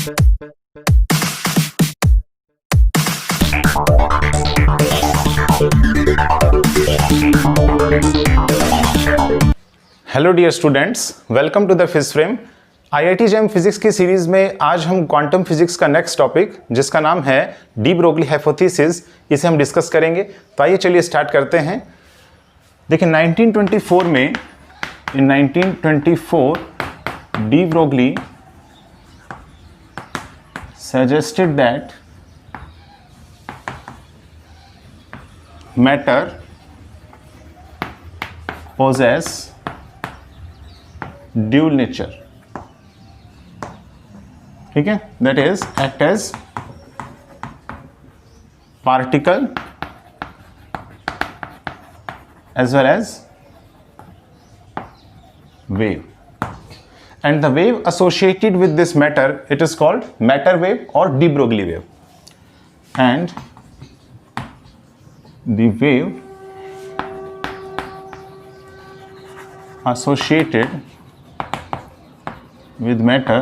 Hello dear students, welcome to the physics frame. IIT JAM physics की series में आज हम क्वांटम फिजिक्स का नेक्स्ट टॉपिक, जिसका नाम है डी ब्रोगली हाइपोथेसिस, इसे हम डिस्कस करेंगे। तो आइए चलिए स्टार्ट करते हैं। देखिए 1924 में, इन 1924 de Broglie suggested that matter possess dual nature, ठीक है, that is act as particle as well as wave, and the wave associated with this matter, it is called matter wave or de Broglie wave, and the wave associated with matter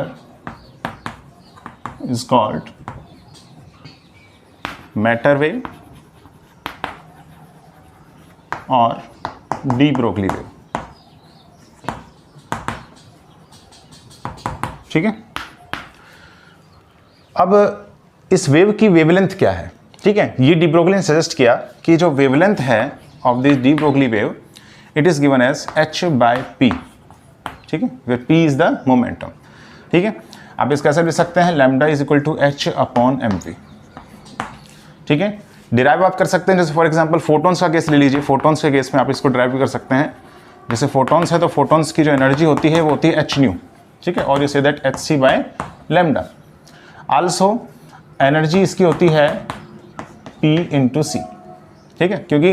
is called matter wave or de Broglie wave, ठीक है। अब इस wave की wavelength क्या है, ठीक है। ये डी ब्रोगली ने सजेस्ट किया कि जो वेवलेंथ है of this de Broglie wave, it is given as h by p, ठीक है, where p is the momentum, ठीक है। आप इसको कैसे लिख सकते हैं, lambda is equal to h upon mv, ठीक है। डिराइव आप कर सकते हैं, जैसे फॉर एग्जांपल फोटॉन्स का केस ले लीजिए। फोटॉन्स के केस में आप इसको डिराइव कर सकते हैं। जैसे फोटॉन्स है तो फोटॉन्स की जो एनर्जी होती है वो होती है h न्यू, ठीक है, और you say that hc by lambda. Also energy इसकी होती है p इंटू सी, ठीक है, क्योंकि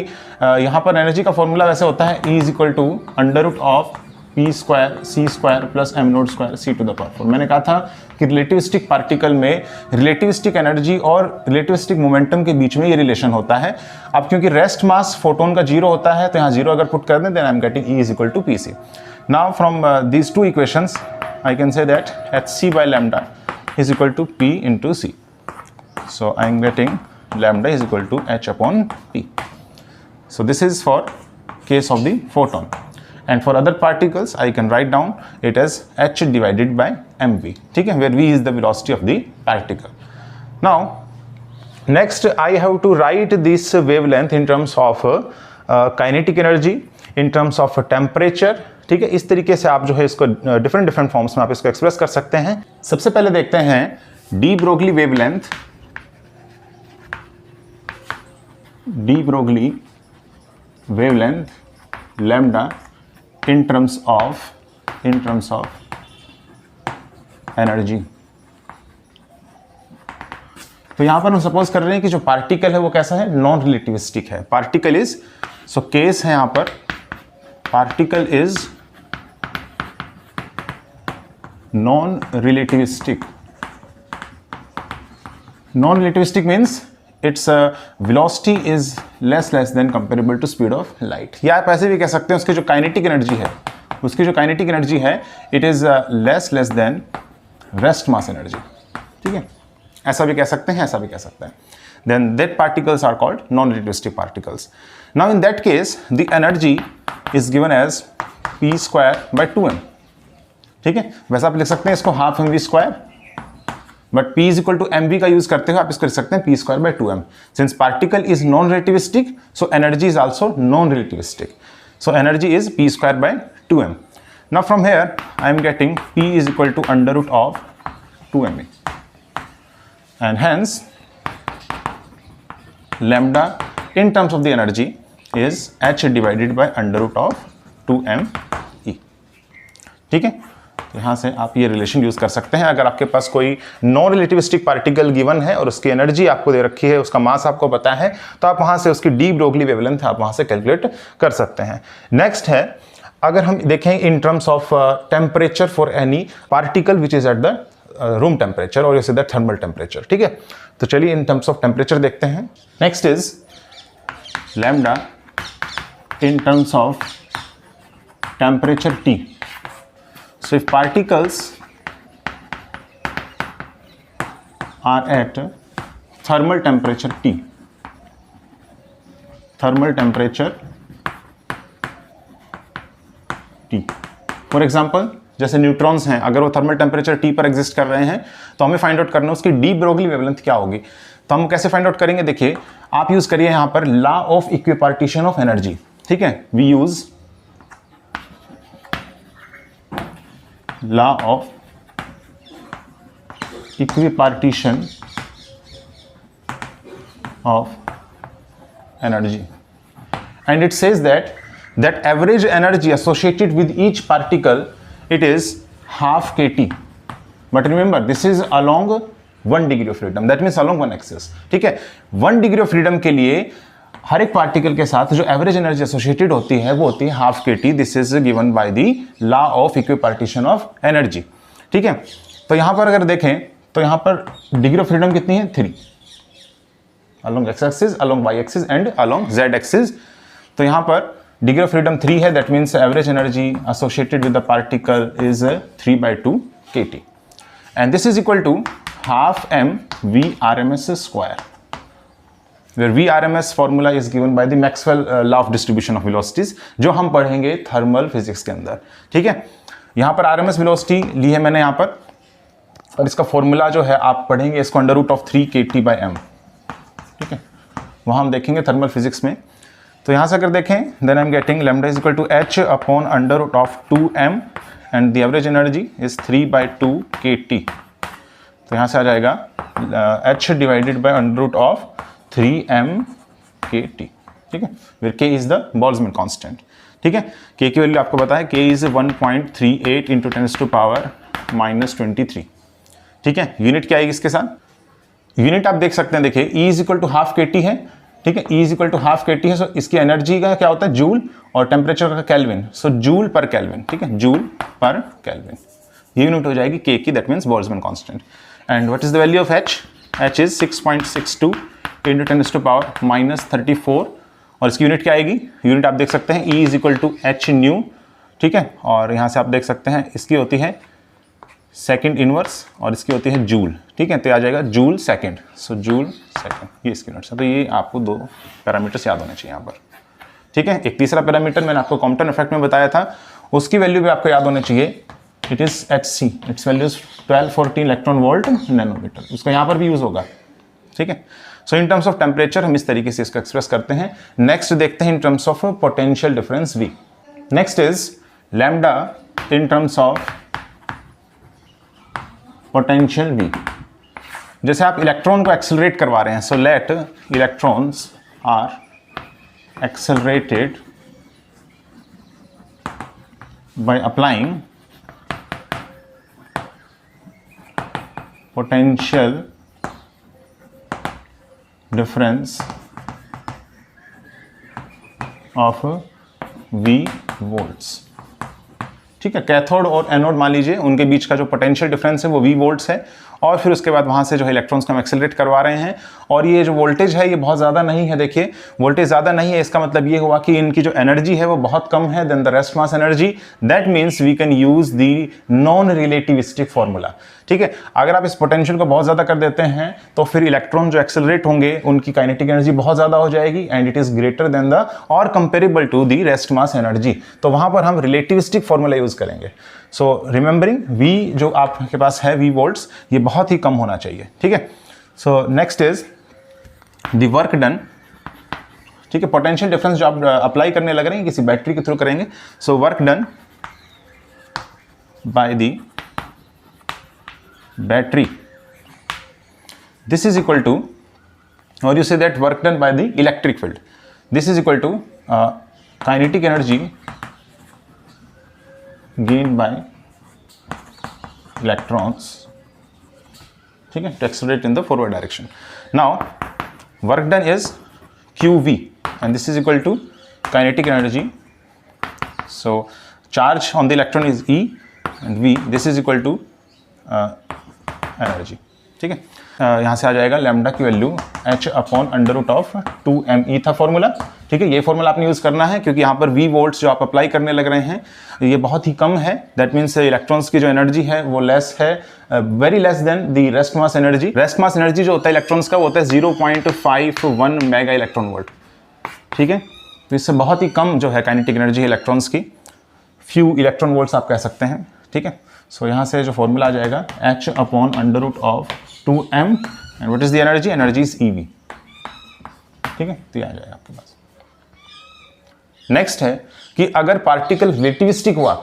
यहाँ पर एनर्जी का फॉर्मूला वैसे होता है E is equal to under root of P square C square plus M naught square C to the power 4। मैंने कहा था कि रिलेटिविस्टिक पार्टिकल में रिलेटिविस्टिक एनर्जी और रिलेटिविस्टिक मोमेंटम के बीच में ये रिलेशन होता है। अब क्योंकि रेस्ट मास फोटोन का 0 होता है, तो यहाँ 0 अगर पुट कर दें, then I am getting E is equal to P C. Now from these two equations I can say that hc by lambda is equal to p into c. So I am getting lambda is equal to h upon p. So this is for case of the photon, and for other particles I can write down it as h divided by mv, ठीक है, where v is the velocity of the particle. Now next I have to write this wavelength in terms of kinetic energy, in terms of temperature, ठीक है। इस तरीके से आप जो है इसको डिफरेंट फॉर्म्स में आप इसको एक्सप्रेस कर सकते हैं। सबसे पहले देखते हैं D Broglie wavelength, D Broglie wavelength lambda in terms of energy. तो यहां पर हम सपोज कर रहे हैं कि जो पार्टिकल है वो कैसा है, नॉन रिलेटिविस्टिक है। पार्टिकल इज, सो केस है यहां पर particle is non-relativistic. Non-relativistic means its velocity is less than comparable to speed of light. या आप ऐसे भी कह सकते हैं उसकी जो काइनेटिक एनर्जी है, it is less than rest mass energy, ठीक है। ऐसा भी कह सकते हैं, ऐसा भी कह सकते हैं। Then that particles are called non-relativistic particles. Now in that case the energy is given as p square by 2m, ठीक है। वैसे आप लिख सकते हैं इसको half mv square, but p is equal to mv का यूज करते हुए आप इसको लिख सकते हैं p square by 2m। Since particle is non relativistic, so energy is also non relativistic, so energy is p square by 2m। Now from here I am getting p is equal to under root of 2m, and hence lambda in terms of the energy is h divided by under root of 2m, ठीक है। तो यहाँ से आप ये relation use कर सकते हैं। अगर आपके पास कोई नॉन रिलेटिविस्टिक पार्टिकल गिवन है और उसकी एनर्जी आपको दे रखी है, उसका मास आपको पता है, तो आप वहाँ से उसकी डी ब्रोगली वेवलेंथ आप वहाँ से कैलकुलेट कर सकते हैं। नेक्स्ट है, अगर हम देखें इन terms of temperature for any particle which is at the room temperature और इज द थर्मल टेम्परेचर, ठीक है। तो चलिए इन टर्म्स ऑफ टेम्परेचर देखते हैं। Next is lambda in terms of temperature T. So if particles are at thermal temperature T. Thermal temperature T. For example जैसे neutrons हैं, अगर वो थर्मल टेम्परेचर T पर एग्जिस्ट कर रहे हैं तो हमें फाइंड आउट करना है उसकी डी ब्रोगली वेवलेंथ क्या होगी। तो हम कैसे फाइंड आउट करेंगे, देखिए आप यूज करिए यहां पर law of equipartition of energy. ठीक है, we use law of equipartition of energy, and it says that average energy associated with each particle it is half kT, but remember this is along 1 degree of freedom, that means along one axis। ठीक है, 1 degree of freedom के लिए हर एक particle के साथ जो average energy associated होती है वो होती है half kT। This is given by the law of equipartition of energy. ठीक है, तो यहां पर अगर देखें तो यहां पर डिग्री ऑफ फ्रीडम कितनी है, 3 along x axis, along y axis and along z axis। तो यहाँ पर डिग्री ऑफ फ्रीडम 3 है, that means average energy associated with the particle is 3/2 kT, and this is equal to half m v RMS square, where v RMS formula is given by the Maxwell law of distribution of velocities, जो हम पढ़ेंगे thermal physics के अंदर। ठीक है, यहाँ पर RMS velocity ली है मैंने यहाँ पर, और इसका फॉर्मूला जो है आप पढ़ेंगे इसको √3 kT/m। ठीक है, वहाँ हम देखेंगे थर्मल फिजिक्स में। तो यहाँ से अगर देखें then I am getting lambda is equal to h upon √2m and the average energy is 3/2 kT। तो यहाँ से आ जाएगा h divided bye √3m kT। ठीक है, फिर k is the Boltzmann constant. ठीक है, k की वैल्यू आपको पता है, k इज 1.38 × 10⁻⁻23। ठीक है, यूनिट क्या आएगी इसके साथ, यूनिट आप देख सकते हैं, देखिए E is equal to half kT है। ठीक है, E is equal to half kT है, सो इसकी एनर्जी का क्या होता है जूल, और टेम्परेचर का केल्विन, सो जूल पर केल्विन। ठीक है, जूल पर केल्विन ये यूनिट हो जाएगी K की, that means Boltzmann constant. And what is the value of H, H is 6.62 × 10⁻34, और इसकी यूनिट क्या आएगी, यूनिट आप देख सकते हैं E is equal to H nu. ठीक है, और यहाँ से आप देख सकते हैं इसकी होती है सेकंड इनवर्स और इसकी होती है जूल। ठीक है, तो आ जाएगा जूल सेकंड, सो जूल सेकंड ये इसकी यूनिट्स है। तो ये आपको 2 पैरामीटर्स याद होने चाहिए यहाँ पर। ठीक है, एक तीसरा पैरामीटर मैंने आपको कॉम्पटन इफेक्ट में बताया था, उसकी वैल्यू भी आपको याद होनी चाहिए, it is HC, its value is 1214 electron volt nanometre, उसका यहाँ पर भी यूज होगा। ठीक है, so in terms of temperature हम इस तरीके से इसको एक्सप्रेस करते हैं। नेक्स्ट देखते हैं in terms of potential difference V। Next is lambda in terms of potential V। जैसे आप इलेक्ट्रॉन को एक्सेलरेट करवा रहे हैं, so let electrons are accelerated by applying potential difference of V volts. ठीक है, कैथोड और एनोड मान लीजिए उनके बीच का जो पोटेंशियल डिफरेंस है वो V वोल्ट्स है, और फिर उसके बाद वहाँ से जो है इलेक्ट्रॉन्स को हम एक्सेलरेट करवा रहे हैं, और ये जो वोल्टेज है ये बहुत ज़्यादा नहीं है। देखिए वोल्टेज ज़्यादा नहीं है, इसका मतलब ये हुआ कि इनकी जो एनर्जी है वो बहुत कम है then the rest mass energy, that means we can use the non relativistic formula. ठीक है, अगर आप इस पोटेंशियल को बहुत ज़्यादा कर देते हैं तो फिर इलेक्ट्रॉन जो एक्सेलरेट होंगे उनकी काइनेटिक एनर्जी बहुत ज़्यादा हो जाएगी, and it is greater than the और comparable to the rest mass energy. तो वहाँ पर हम रिलेटिविस्टिक फॉर्मूला यूज़ करेंगे। सो रिमेंबरिंग V जो आपके पास है V वोल्ट्स, ये बहुत ही कम होना चाहिए। ठीक है, so next is the work done. ठीक है, पोटेंशियल डिफरेंस जो आप अप्लाई करने लग रहे हैं किसी बैटरी के थ्रू करेंगे, so work done by the battery, this is equal to, और you say that work done by the electric field, this is equal to kinetic energy gained by electrons, ठीक है, to accelerate in the forward direction. Now work done is QV and this is equal to kinetic energy. So charge on the electron is E and V, this is equal to energy. ठीक है। यहाँ से आ जाएगा lambda की value h/√2m था formula, ठीक है। ये फॉर्मूला आपने यूज़ करना है क्योंकि यहाँ पर v वोल्ट्स जो आप अप्लाई करने लग रहे हैं ये बहुत ही कम है। दैट मीन्स इलेक्ट्रॉन्स की जो एनर्जी है वो लेस है, very less than the rest mass energy. Rest mass energy जो होता है इलेक्ट्रॉन्स का वो होता है 0.51 मेगा इलेक्ट्रॉन वोल्ट, ठीक है। तो इससे बहुत ही कम जो है काइनेटिक एनर्जी है इलेक्ट्रॉन्स की, फ्यू इलेक्ट्रॉन वोल्ट्स आप कह सकते हैं, ठीक है। सो यहाँ से जो फॉर्मूला आ जाएगा h/√2m and what is the energy, energy is EV, ठीक है। तो ये आ जाएगा आपके पास। नेक्स्ट है कि अगर पार्टिकल रिलेटिविस्टिक हुआ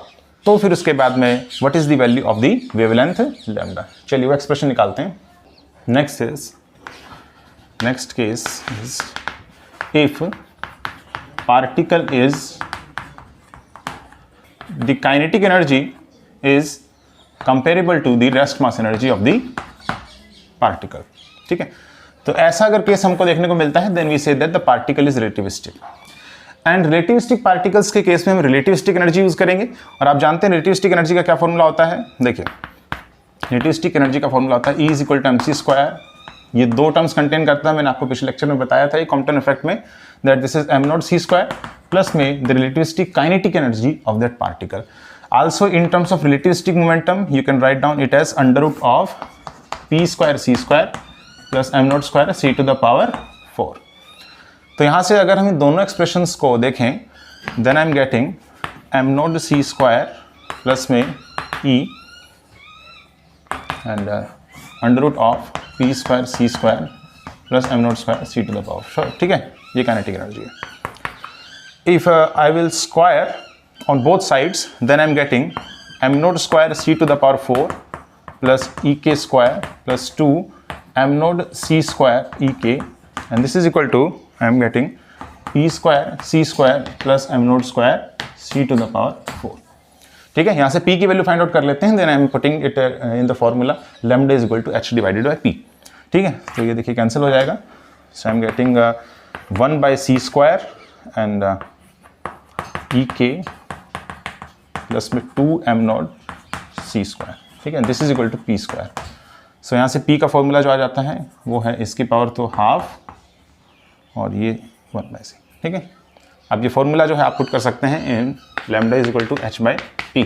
तो फिर उसके बाद में what is the value of the wavelength lambda. चलिए वो एक्सप्रेशन निकालते हैं। Next case is if particle is the kinetic energy is comparable to the rest mass energy of the particle, ठीक है। तो ऐसा अगर केस हमको देखने को मिलता है then we say that the particle is relativistic and relativistic particles के केस में हम relativistic energy यूज करेंगे। और आप जानते हैं relativistic energy का क्या फॉर्मूला होता है, देखिए relativistic energy का फॉर्मूला होता है E = mc²। ये दो टर्म्स कंटेन करता है, मैंने आपको पिछले लेक्चर में बताया था कॉम्पटन इफेक्ट में, that this is m0c² plus में the relativistic kinetic energy of that particle. Also in terms of relativistic momentum you can write down it as √p²c² plus m0² c⁴। तो यहाँ से अगर हम इन दोनों एक्सप्रेशंस को देखें then I am getting m0c² plus में E and √p²c² plus m0² c⁴, ठीक है। ये काइनेटिक एनर्जी है। If I will square on both sides then I am getting m0² c⁴ plus ek² plus 2 m0c² ek and this is equal to I am getting p²c² plus m0² c⁴, ठीक है। यहाँ से p की value find out कर लेते हैं, then I am putting it in the formula lambda is equal to h/p, ठीक है। तो ये देखिए कैंसिल हो जाएगा। So I am getting 1/c² and ek plus में 2m0c², ठीक है। This is equal to p²। So यहाँ से p का फॉर्मूला जो आ जाता है वो है इसकी पावर तो हाफ और ये 1/c, ठीक है। अब ये फॉर्मूला जो है आप पुट कर सकते हैं in lambda is equal to h/p।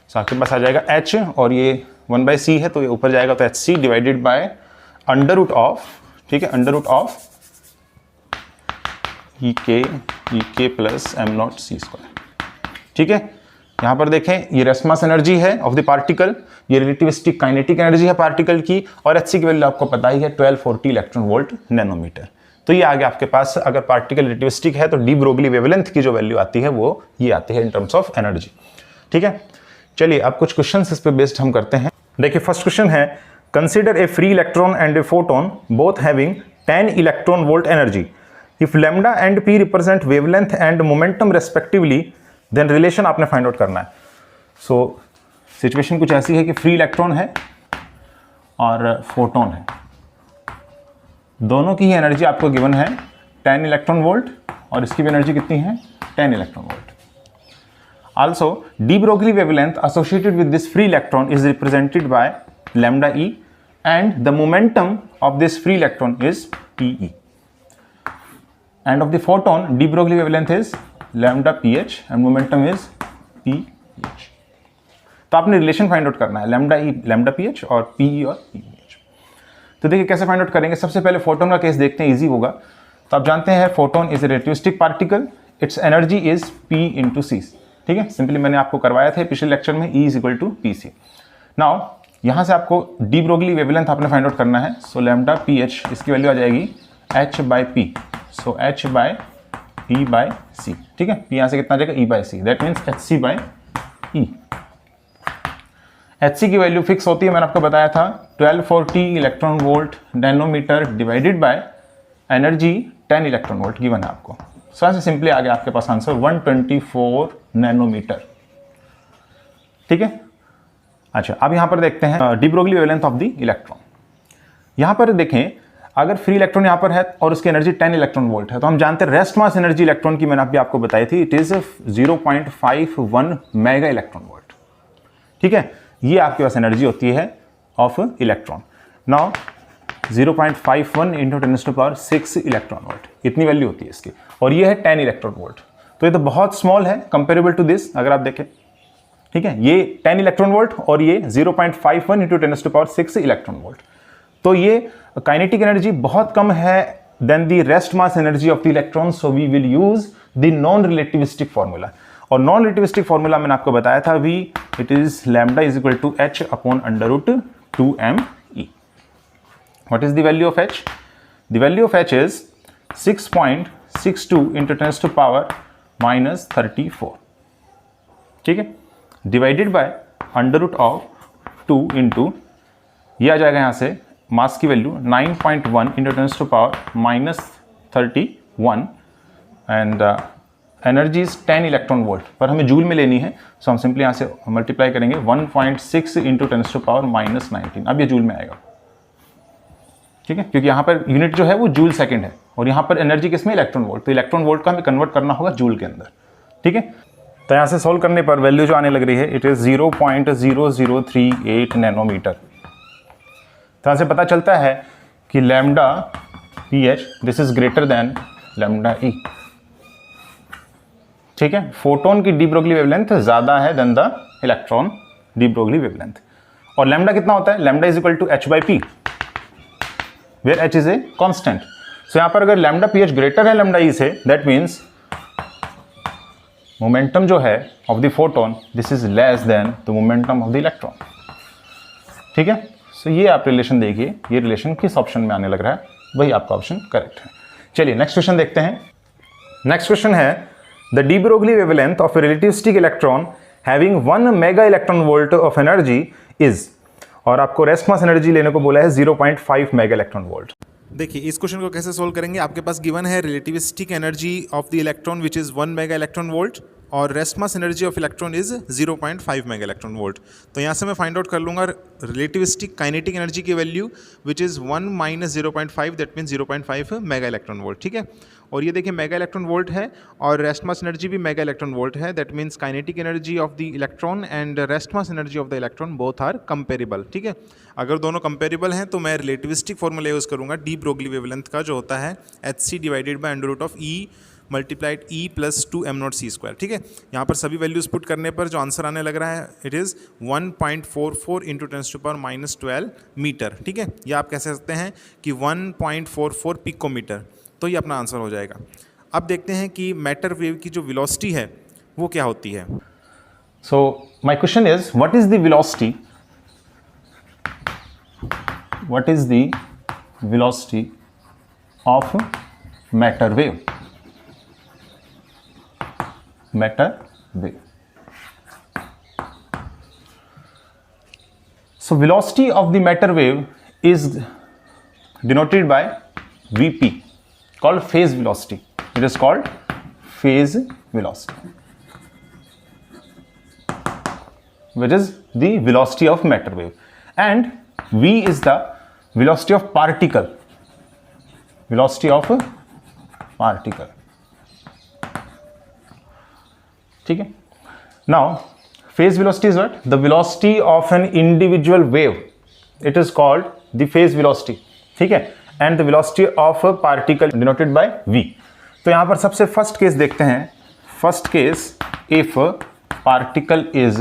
So आपके पास आ जाएगा h और ये 1/c है तो ये ऊपर जाएगा तो hc डिवाइडेड बाय √, ठीक है, √, ek प्लस m0c², ठीक है। यहाँ पर देखें ये रेस्ट मास एनर्जी है ऑफ द पार्टिकल, ये रिलेटिविस्टिक काइनेटिक एनर्जी है पार्टिकल की, और hc की वैल्यू आपको पता ही है 1240 इलेक्ट्रॉन वोल्ट नैनोमीटर। तो ये आगे आपके पास अगर पार्टिकल रिलेटिविस्टिक है तो डी ब्रोगली वेवलेंथ की जो वैल्यू आती है वो ये आती है इन टर्म्स ऑफ एनर्जी, ठीक है। चलिए अब कुछ क्वेश्चंस इस पे बेस्ड हम करते हैं। देखिए फर्स्ट क्वेश्चन है consider a free electron and a photon both having 10 electron volt energy. If lambda and p represent wavelength and momentum respectively then relation आपने फाइंड आउट करना है। सो सिचुएशन कुछ ऐसी है कि फ्री इलेक्ट्रॉन है और फोटोन है, दोनों की ही एनर्जी आपको गिवन है 10 इलेक्ट्रॉन वोल्ट और इसकी भी एनर्जी कितनी है 10 electron volt. Also, de Broglie wavelength associated with this free electron is represented by lambda e and the momentum of this free electron is Pe. And of the photon, de Broglie wavelength is lambda ph and momentum is Ph. तो आपने relation find out करना है lambda ई lambda ph और Pe और Ph। तो देखिए कैसे find out करेंगे। सबसे पहले फोटोन का केस देखते हैं, इजी होगा। तो आप जानते हैं photon is a relativistic particle, it's energy is P × C, ठीक है। सिंपली मैंने आपको करवाया था पिछले लेक्चर में E = PC। नाउ यहाँ से आपको डी ब्रोगली वेवलेंथ आपने फाइंड आउट करना है। सो लैम्डा ph इसकी वैल्यू आ जाएगी h/p, सो h/e/c, ठीक है। p यहाँ से कितना आ जाएगा E/c, that means hc/e। hc की वैल्यू फिक्स होती है, मैंने आपको बताया था 1240 electron volt nanometre divided by energy 10 electron volt given है आपको। सो ऐसे सिंपली आ गया आपके पास आंसर 124 नैनोमीटर, ठीक है। अच्छा अब यहां पर देखते हैं D Broglie wavelength of the electron. यहां पर देखें अगर फ्री इलेक्ट्रॉन यहां पर है और उसकी एनर्जी 10 इलेक्ट्रॉन वोल्ट है तो हम जानते हैं रेस्ट मास एनर्जी इलेक्ट्रॉन की मैंने अभी आपको बताई थी, it is 0.51 mega electron volt, ठीक है। ये आपके पास एनर्जी होती है of electron. Now 0.51 into 10⁻6 electron volt, इतनी वैल्यू होती है इसकी, और ये है 10 इलेक्ट्रॉन वोल्ट। तो ये तो बहुत स्मॉल है कंपेरेबल टू दिस, अगर आप देखें, ठीक है, ये 10 इलेक्ट्रॉन वोल्ट और ये 0.51 इंटू 10⁻6 इलेक्ट्रॉन वोल्ट। तो ये काइनेटिक एनर्जी बहुत कम है then the rest mass energy of the electron, so we will use the non relativistic formula. और नॉन रिलेटिविस्टिक फॉर्मूला मैंने आपको बताया था अभी, it is lambda is equal to h upon √2me। What is the value of h? The value of h is 6.62 into 10⁻⁻34, ठीक है, divided by √2 into, ये आ जाएगा यहाँ से मास की value 9.1 into 10⁻31 and energy is 10 electron volt, पर हमें joule में लेनी है, सो हम सिंपली यहाँ से मल्टीप्लाई करेंगे 1.6 इंटू 10⁻⁻19, अब ये जूल में आएगा, ठीक है, क्योंकि यहाँ पर यूनिट जो है वो जूल सेकंड है और यहाँ पर एनर्जी किसमें, इलेक्ट्रॉन वोल्ट, तो इलेक्ट्रॉन वोल्ट का हमें कन्वर्ट करना होगा जूल के अंदर, ठीक है। तो यहाँ से सोल्व करने पर वैल्यू जो आने लग रही है इट इज 0.0038 नैनोमीटर। तो यहाँ से पता चलता है कि lambda pH this is greater then lambda E, ठीक है। फोटोन की डी ब्रोगली वेवलेंथ ज्यादा है then the electron de Broglie wavelength. और लैम्डा कितना होता है, lambda is equal to h/p where h is a constant. So यहाँ पर अगर लैम्डा pH ग्रेटर है लैम्डा E से, दैट मीन्स मोमेंटम जो है of the photon this is less than the momentum of the electron, ठीक है। सो ये आप रिलेशन देखिए, ये रिलेशन किस ऑप्शन में आने लग रहा है, वही आपका ऑप्शन करेक्ट है। चलिए नेक्स्ट क्वेश्चन देखते हैं। नेक्स्ट क्वेश्चन है the D Broglie wavelength of A relativistic electron having 1 mega electron volt of energy is, और आपको रेस्ट मास एनर्जी लेने को बोला है 0.5 मेगा इलेक्ट्रॉन वोल्ट। देखिए इस क्वेश्चन को कैसे सोल्व करेंगे। आपके पास गिवन है relativistic energy of the electron which is 1 mega electron volt और rest mass energy of electron is 0.5 mega electron volt. तो यहाँ से मैं फाइंड आउट कर लूँगा रिलेटिविस्टिक काइनेटिक एनर्जी की value which is 1 minus 0.5 that means 0.5 mega electron volt, ठीक है। और ये देखिए मेगा इलेक्ट्रॉन वोल्ट है और रेस्ट मास एनर्जी भी मेगा इलेक्ट्रॉन वोल्ट है, that means kinetic energy of the electron and rest mass energy of the electron both are comparable, ठीक है। अगर दोनों कंपेरेबल हैं तो मैं रिलेटिविस्टिक फॉर्मूला यूज़ करूँगा डी ब्रोगली वेवलेंथ का, जो होता है hc divided by √E multiplied E plus 2m0c², ठीक है। यहाँ पर सभी वैल्यूज़ पुट करने पर जो आंसर आने लग रहा है इट इज़ 1.44 इंटू 10⁻⁻12 मीटर, ठीक है। या आप कह सकते हैं कि 1.44 पिकोमीटर, तो ये अपना आंसर हो जाएगा। अब देखते हैं कि मैटर वेव की जो वेलोसिटी है वो क्या होती है। So my question is what is the velocity, what is the velocity of matter wave, matter wave. So velocity of the matter wave is denoted by Vp, called phase velocity. It is called phase velocity, which is the velocity of matter wave, and V is the velocity of particle, velocity of particle, ठीक है। Now phase velocity is what? The velocity of an individual wave. It is called the phase velocity, ठीक है। And the velocity of a particle denoted by v. तो यहाँ पर सबसे first case देखते हैं। First case, if particle is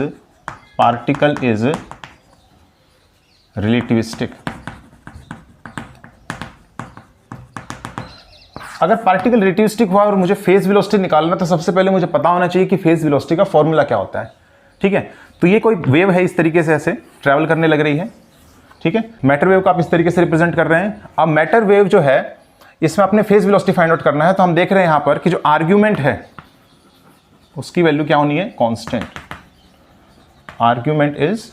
relativistic. अगर particle relativistic हुआ और मुझे फेज वेलोसिटी निकालना, तो सबसे पहले मुझे पता होना चाहिए कि फेज वेलोसिटी का फॉर्मूला क्या होता है, ठीक है। तो ये कोई वेव है, इस तरीके से ऐसे ट्रैवल करने लग रही है, ठीक है। मैटर वेव को आप इस तरीके से रिप्रेजेंट कर रहे हैं। अब मैटर वेव जो है इसमें अपने फेज वेलोसिटी फाइंड आउट करना है, तो हम देख रहे हैं यहाँ पर कि जो आर्ग्यूमेंट है उसकी वैल्यू क्या होनी है, कांस्टेंट। आर्ग्यूमेंट इज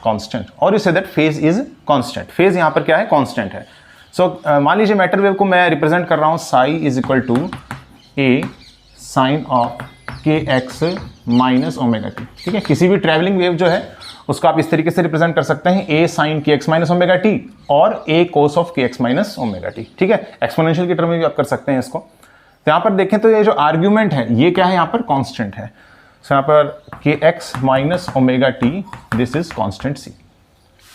कांस्टेंट और you say that phase is constant. Phase यहाँ पर क्या है, कांस्टेंट है। सो मान लीजिए मैटर वेव को मैं रिप्रेजेंट कर रहा हूँ psi is equal to A sine of K x minus omega T, ठीक है। किसी भी ट्रैवलिंग वेव जो है उसको आप इस तरीके से रिप्रेजेंट कर सकते हैं, ए साइन के एक्स माइनस ओमेगा टी और ए cos of K x minus omega T, ठीक है। एक्सपोनेंशियल की टर्म में भी आप कर सकते हैं इसको। तो यहाँ पर देखें तो ये जो आर्ग्यूमेंट है ये क्या है, यहाँ पर कांस्टेंट है। सो यहाँ पर k x minus omega t this is constant c,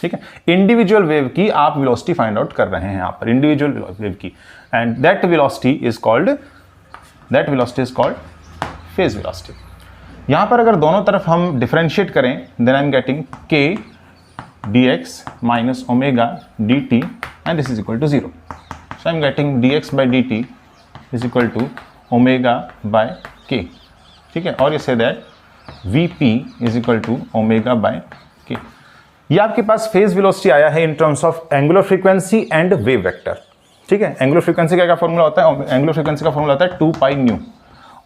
ठीक है, इंडिविजुअल वेव की आप वेलोसिटी फाइंड आउट कर रहे हैं यहाँ पर, इंडिविजुअल वेव की, and that velocity is called phase velocity. यहाँ पर अगर दोनों तरफ हम डिफरेंशिएट करें, then I am getting k dx minus omega dt and this is equal to 0. So I am getting dx by dt is equal to omega by k, ठीक है, और ये say that vp is equal to omega by k। ये आपके पास phase velocity आया है इन terms of angular frequency and wave vector, ठीक है। एंगुलर फ्रीक्वेंसी का क्या फॉर्मूला होता है, एंगुलर फ्रीक्वेंसी का फॉर्मूला होता है 2 पाई न्यू,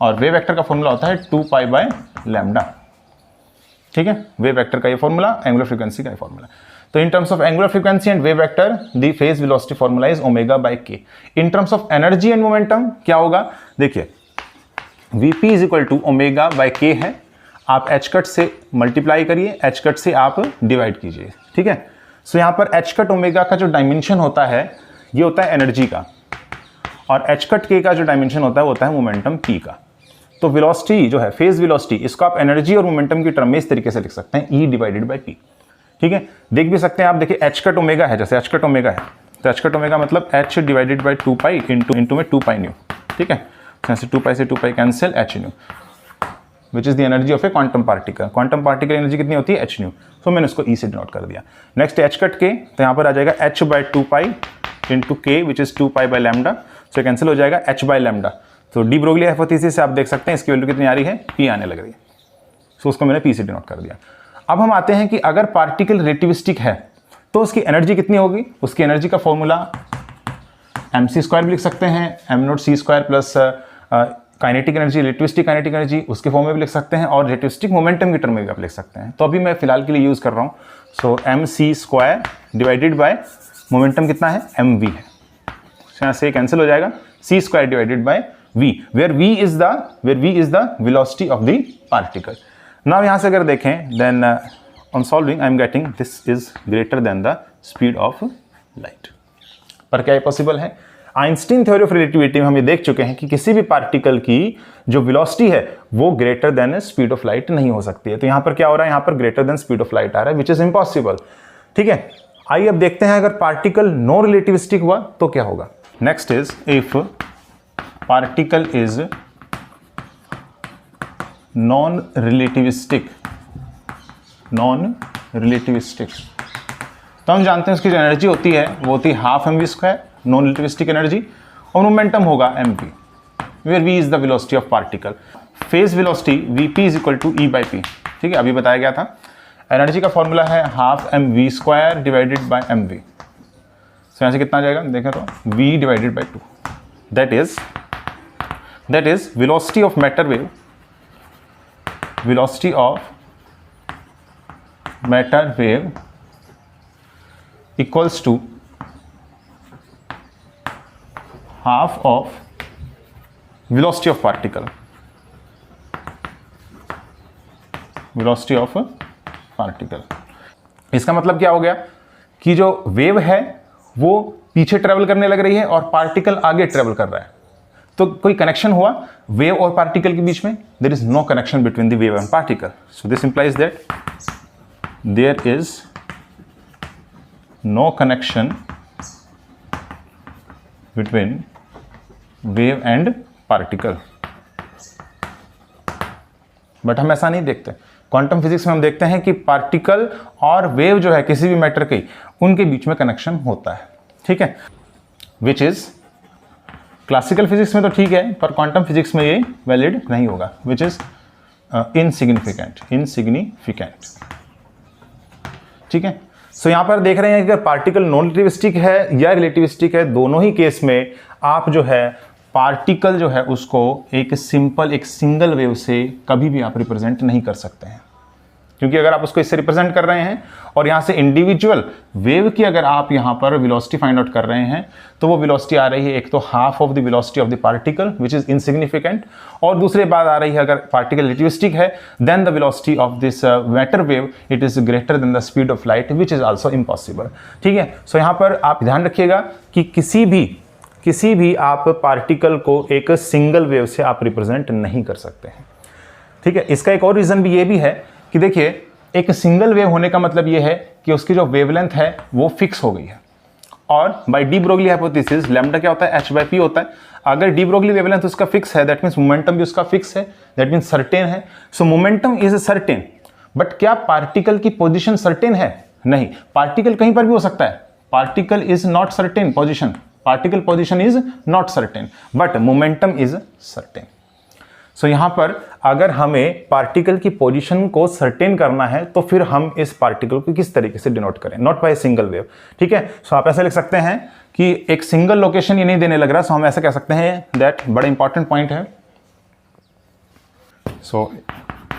और वेव वेक्टर का फॉर्मूला होता है 2 पाई बाय लैम्डा, ठीक है। वेव वेक्टर का ये फॉर्मूला, एंगुलर फ्रीक्वेंसी का ये फॉर्मूला। तो in terms of angular frequency and wave vector the phase velocity formula is omega by k. In terms of energy and momentum क्या होगा, देखिए Vp is equal to omega by k है, आप h cut से multiply करिए, h cut से आप divide कीजिए, ठीक है। सो यहाँ पर एच कट ओमेगा का जो डायमेंशन होता है ये होता है एनर्जी का, और एच कट के का जो डायमेंशन होता है वो होता है मोमेंटम p का। तो वेलोसिटी जो है फेज वेलोसिटी, इसको आप एनर्जी और मोमेंटम की टर्म में इस तरीके से लिख सकते हैं, E डिवाइडेड बाई P, ठीक है। देख भी सकते हैं आप, देखिए एच कट ओमेगा है, जैसे एच कट ओमेगा है तो एच कट ओमेगा मतलब h divided by 2 pi into में 2 पाई न्यू, ठीक है। जैसे 2 पाई से 2 pi cancel, h new which is the energy of A quantum particle. Quantum particle energy कितनी होती है, h न्यू, सो मैंने उसको E से डिनोट कर दिया। नेक्स्ट एच कट के, तो यहाँ पर आ जाएगा h बाई 2 पाई इंटू के which is 2 pi by lambda, so cancel हो जाएगा h बाई लैम्डा। तो डी ब्रोगली हाइपोथेसिस से आप देख सकते हैं इसकी वैल्यू कितनी आ रही है, p आने लग रही है, सो उसको मैंने p से डिनोट कर दिया। अब हम आते हैं कि अगर पार्टिकल रिलेटिविस्टिक है तो उसकी एनर्जी कितनी होगी। उसकी एनर्जी का फॉर्मूला mc² भी लिख सकते हैं, m0c² plus kinetic energy, relativistic kinetic energy उसके फॉर्म में भी लिख सकते हैं, और रिलेटिविस्टिक मोमेंटम की टर्म में भी आप लिख सकते हैं। तो अभी मैं फिलहाल के लिए यूज़ कर रहा हूँ, सो mc² डिवाइडेड बाय मोमेंटम कितना है, mv है, यहाँ से कैंसिल हो जाएगा, c² divided by v, where v is the velocity of the particle। Now यहाँ से अगर देखें, then on solving I am getting this is greater than the speed of light. पर क्या ये पॉसिबल है, आइंस्टीन थ्योरी ऑफ रिलेटिविटी में हम ये देख चुके हैं कि किसी भी पार्टिकल की जो वेलोसिटी है वो greater than speed of light नहीं हो सकती है। तो यहाँ पर क्या हो रहा है, यहाँ पर greater than speed of light आ रहा है, विच इज इम्पॉसिबल, ठीक है। आइए अब देखते हैं अगर पार्टिकल नॉन रिलेटिविस्टिक हुआ तो क्या होगा। Next is if particle is non relativistic, तो हम जानते हैं उसकी जो एनर्जी होती है वो होती है half mv², non relativistic energy, और मोमेंटम होगा mv, where v is the velocity of particle. Phase velocity vp is equal to e by p, ठीक है, अभी बताया गया था। एनर्जी का फॉर्मूला है half mv² divided by mv, सो यहाँ से कितना आ जाएगा, देखें तो v divided by 2, that is velocity of matter wave, velocity of matter wave equals to half of velocity of particle, इसका मतलब क्या हो गया कि जो वेव है वो पीछे ट्रेवल करने लग रही है और पार्टिकल आगे ट्रेवल कर रहा है। तो कोई कनेक्शन हुआ वेव और पार्टिकल के बीच में, there is no connection between the wave and particle. So this implies that there is no connection between wave and particle. But हम ऐसा नहीं देखते, क्वांटम फिजिक्स में हम देखते हैं कि पार्टिकल और वेव जो है किसी भी मैटर की, उनके बीच में कनेक्शन होता है, ठीक है, विच इज क्लासिकल फिजिक्स में तो ठीक है, पर क्वांटम फिजिक्स में ये वैलिड नहीं होगा, विच इज इनसिग्निफिकेंट, ठीक है। सो यहाँ पर देख रहे हैं कि अगर पार्टिकल नॉन रिलेटिविस्टिक है या रिलेटिविस्टिक है, दोनों ही केस में आप जो है पार्टिकल जो है उसको एक सिंगल वेव से कभी भी आप रिप्रेजेंट नहीं कर सकते हैं, क्योंकि अगर आप उसको इससे रिप्रेजेंट कर रहे हैं और यहाँ से इंडिविजुअल वेव की अगर आप यहाँ पर वेलोसिटी फाइंड आउट कर रहे हैं तो वो वेलोसिटी आ रही है एक तो half of the velocity of the particle which is insignificant, और दूसरी बात आ रही है अगर पार्टिकल रिलेटिविस्टिक है then the velocity of this matter wave it is greater than the speed of light which is also impossible, ठीक है। सो यहाँ पर आप ध्यान रखिएगा कि किसी भी आप पार्टिकल को एक सिंगल वेव से आप रिप्रेजेंट नहीं कर सकते हैं, ठीक है। इसका एक और रीज़न भी ये भी है कि देखिए एक सिंगल वेव होने का मतलब ये है कि उसकी जो वेवलेंथ है वो फिक्स हो गई है। और by de Broglie hypothesis lambda क्या होता है, h/p होता है। अगर डी ब्रोगली वेवलेंथ उसका फिक्स है, दैट मीन्स मोमेंटम भी उसका फिक्स है, दैट मीन्स सर्टेन है। So momentum is certain, but क्या पार्टिकल की पोजीशन सर्टेन है? नहीं, पार्टिकल कहीं पर भी हो सकता है। Particle is not certain position, particle position is not certain, but momentum is certain. So यहां पर अगर हमें पार्टिकल की पोजीशन को सर्टेन करना है तो फिर हम इस पार्टिकल को किस तरीके से डिनोट करें, नॉट बाय सिंगल वेव। ठीक है, सो आप ऐसा लिख सकते हैं कि एक सिंगल लोकेशन ये नहीं देने लग रहा, सो हम ऐसा कह सकते हैं दैट, बड़ा इंपॉर्टेंट पॉइंट है। सो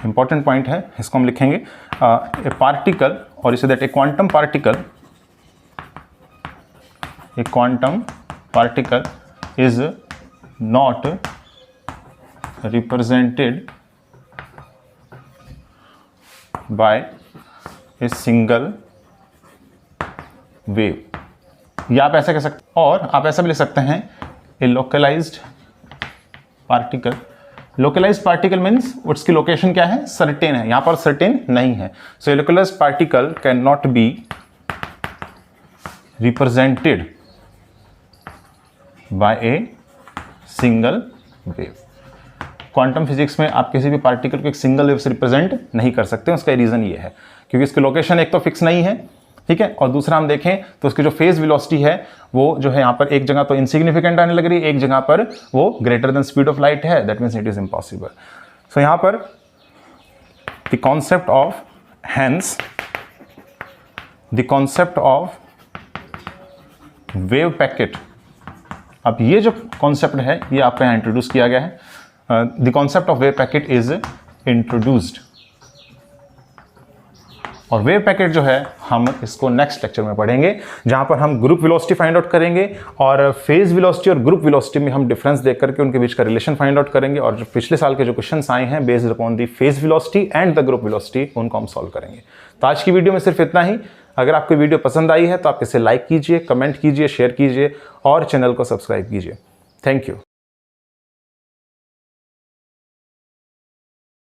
इंपॉर्टेंट पॉइंट है, इसको हम लिखेंगे ए पार्टिकल, और इसे that A quantum particle is not represented by a single wave, या आप ऐसा कह सकते हैं, और आप ऐसा भी लिख सकते हैं ए लोकलाइज्ड पार्टिकल मीन्स उसकी लोकेशन क्या है, सर्टेन है, यहां पर सर्टेन नहीं है। So a localized particle can not be represented by a single wave. Quantum physics में आप किसी भी पार्टिकल को एक सिंगल वेव से रिप्रेजेंट नहीं कर सकते। उसका रीज़न ये है क्योंकि इसकी लोकेशन एक तो फिक्स नहीं है, ठीक है, और दूसरा हम देखें तो उसकी जो फेज वेलोसिटी है वो जो है यहाँ पर एक जगह तो इनसिग्निफिकेंट आने लग रही है, एक जगह पर वो greater than speed of light है, that means it is impossible. So यहाँ पर the concept of wave packet, अब ये जो कॉन्सेप्ट है ये आपका यहाँ इंट्रोड्यूस किया गया है। The concept of wave packet is introduced, और वेव पैकेट जो है हम इसको नेक्स्ट लेक्चर में पढ़ेंगे, जहां पर हम ग्रुप वेलोसिटी फाइंड आउट करेंगे और फेज वेलोसिटी और ग्रुप वेलोसिटी में हम डिफरेंस देख करके उनके बीच का रिलेशन फाइंड आउट करेंगे, और जो पिछले साल के जो क्वेश्चंस आए हैं based upon the phase velocity and the group velocity, उनको हम सॉल्व करेंगे। तो आज की वीडियो में सिर्फ इतना ही। अगर आपको वीडियो पसंद आई है तो आप इसे लाइक कीजिए, कमेंट कीजिए, शेयर कीजिए और चैनल को सब्सक्राइब कीजिए। Thank you.